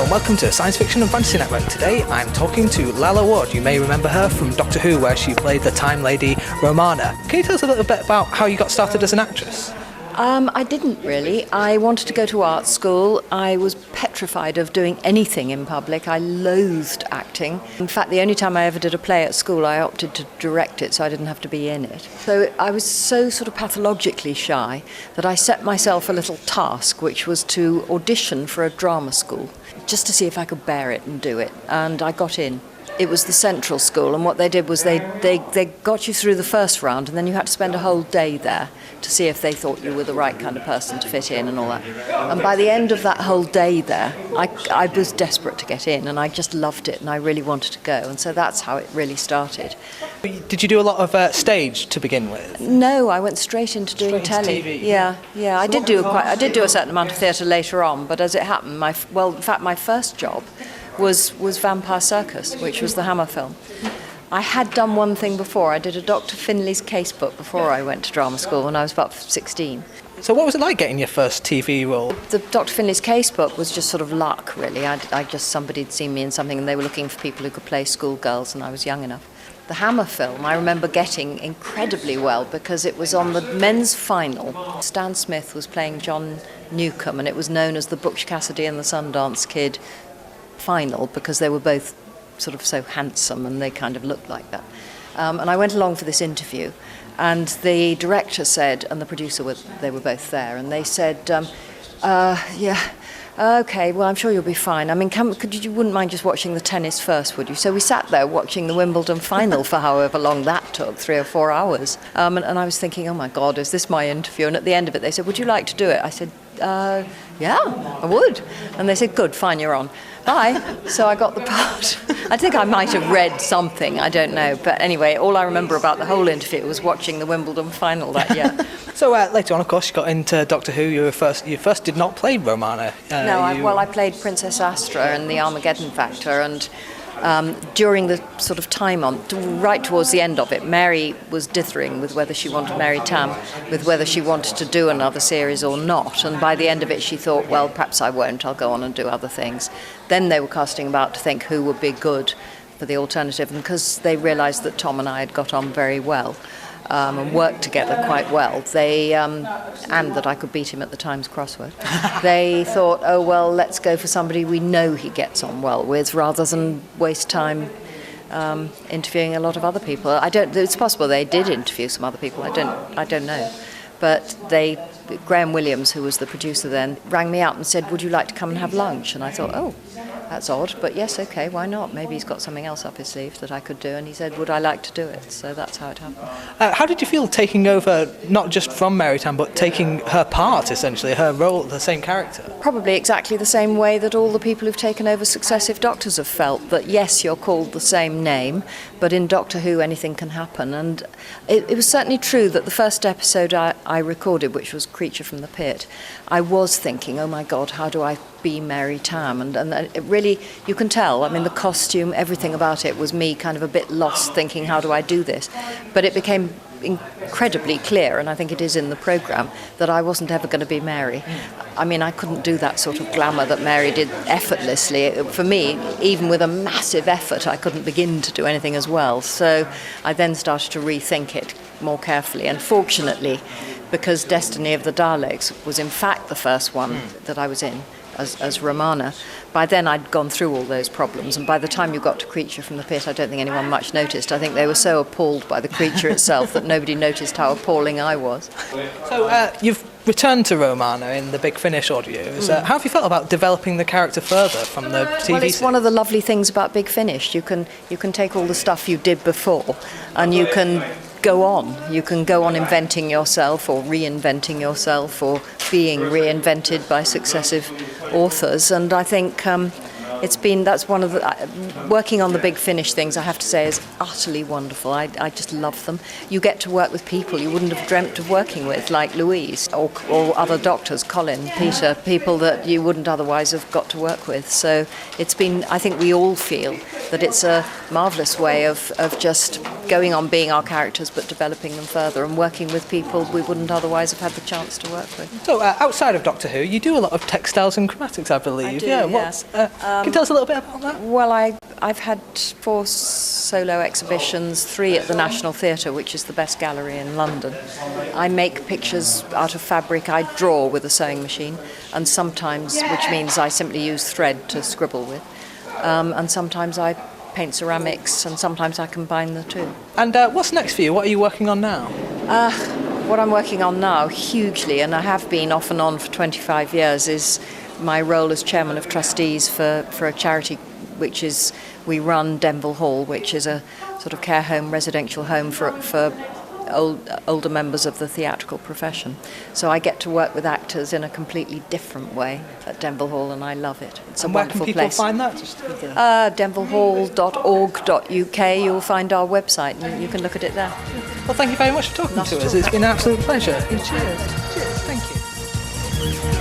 and welcome to Science Fiction and Fantasy Network. Today I'm talking to Lalla Ward. You may remember her from Doctor Who, where she played the Time Lady Romana. Can you tell us a little bit about how you got started as an actress? I didn't really. I wanted to go to art school. I was petrified of doing anything in public. I loathed acting. In fact, the only time I ever did a play at school, I opted to direct it so I didn't have to be in it. So I was so sort of pathologically shy that I set myself a little task, which was to audition for a drama school, just to see if I could bear it and do it. And I got in. It was the Central School, and what they did was they got you through the first round, and then you had to spend a whole day there to see if they thought you were the right kind of person to fit in and all that. And by the end of that whole day there, I was desperate to get in, and I just loved it, and I really wanted to go, and so that's how it really started. Did you do a lot of stage to begin with? No, I went straight into doing telly. TV. Yeah. I did do a certain amount of theatre later on, but as it happened, in fact, my first job was Vampire Circus, which was the Hammer film. I had done one thing before. I did a Dr. Finley's casebook before I went to drama school when I was about 16. So what was it like getting your first TV role? The Dr. Finley's casebook was just sort of luck, really. Somebody had seen me in something and they were looking for people who could play schoolgirls, and I was young enough. The Hammer film I remember getting incredibly well because it was on the men's final. Stan Smith was playing John Newcombe, and it was known as the Butch Cassidy and the Sundance Kid final because they were both sort of so handsome and they kind of looked like that. And I went along for this interview, and the director said, and the producer, they were both there, and they said, okay, well, I'm sure you'll be fine. I mean, you wouldn't mind just watching the tennis first, would you? So we sat there watching the Wimbledon final for however long that took, 3 or 4 hours. And I was thinking, oh my God, is this my interview? And at the end of it, they said, would you like to do it? I said, yeah, I would. And they said, good, fine, you're on. Bye. So I got the part. I think I might have read something, I don't know. But anyway, all I remember about the whole interview was watching the Wimbledon final that year. So later on, of course, you got into Doctor Who. You first did not play Romana. I played Princess Astra in the Armageddon Factor, and during the sort of time right towards the end of it, Mary was dithering with whether she wanted to marry Tam, with whether she wanted to do another series or not. And by the end of it, she thought, well, perhaps I won't. I'll go on and do other things. Then they were casting about to think who would be good for the alternative, and because they realised that Tom and I had got on very well and worked together quite well, and that I could beat him at the Times crossword, they thought, oh, well, let's go for somebody we know he gets on well with, rather than waste time interviewing a lot of other people. It's possible they did interview some other people, I don't know. But Graham Williams, who was the producer then, rang me up and said, would you like to come and have lunch? And I thought, oh, that's odd, but yes, okay, why not? Maybe he's got something else up his sleeve that I could do. And he said, would I like to do it? So that's how it happened. How did you feel taking over, not just from Mary Tam, but taking her part, essentially, her role, the same character? Probably exactly the same way that all the people who've taken over successive Doctors have felt, that yes, you're called the same name, but in Doctor Who anything can happen. And it was certainly true that the first episode I recorded, which was Creature from the Pit, I was thinking, oh my God, how do I be Mary Tam? And it really, you can tell, I mean, the costume, everything about it was me kind of a bit lost, thinking, how do I do this? But it became incredibly clear, and I think it is in the programme, that I wasn't ever going to be Mary. I mean, I couldn't do that sort of glamour that Mary did effortlessly. For me, even with a massive effort, I couldn't begin to do anything as well. So I then started to rethink it more carefully, and fortunately, because Destiny of the Daleks was in fact the first one that I was in as Romana, by then I'd gone through all those problems, and by the time you got to Creature from the Pit, I don't think anyone much noticed. I think they were so appalled by the creature itself that nobody noticed how appalling I was. So you've returned to Romana in the Big Finish audios. How have you felt about developing the character further from the TV? Well, it's one of the lovely things about Big Finish. You can take all the stuff you did before, and you can go on. You can go on inventing yourself or reinventing yourself or being reinvented by successive authors. And I think that's one of the working on the Big Finish things, I have to say, is utterly wonderful. I just love them. You get to work with people you wouldn't have dreamt of working with, like Louise or other doctors, Colin, Peter, people that you wouldn't otherwise have got to work with. So it's been, I think we all feel that it's a marvellous way of just going on being our characters but developing them further and working with people we wouldn't otherwise have had the chance to work with. So outside of Doctor Who, you do a lot of textiles and chromatics, I believe. I do, yes. Can you tell us a little bit about that? Well, I've had 4 solo exhibitions, 3 at the National Theatre, which is the best gallery in London. I make pictures out of fabric. I draw with a sewing machine, and sometimes, which means I simply use thread to scribble with, and sometimes I paint ceramics, and sometimes I combine the two. And what's next for you? What are you working on now? What I'm working on now, hugely, and I have been off and on for 25 years, is my role as chairman of trustees for a charity which is, we run Denville Hall, which is a sort of care home, residential home for older members of the theatrical profession. So I get to work with actors in a completely different way at Denville Hall, and I love it. It's a wonderful place. Where can people find that? denvillehall.org.uk. You'll find our website, and you can look at it there. Well, thank you very much for talking to us. It's been an absolute pleasure. Cheers. Cheers. Thank you.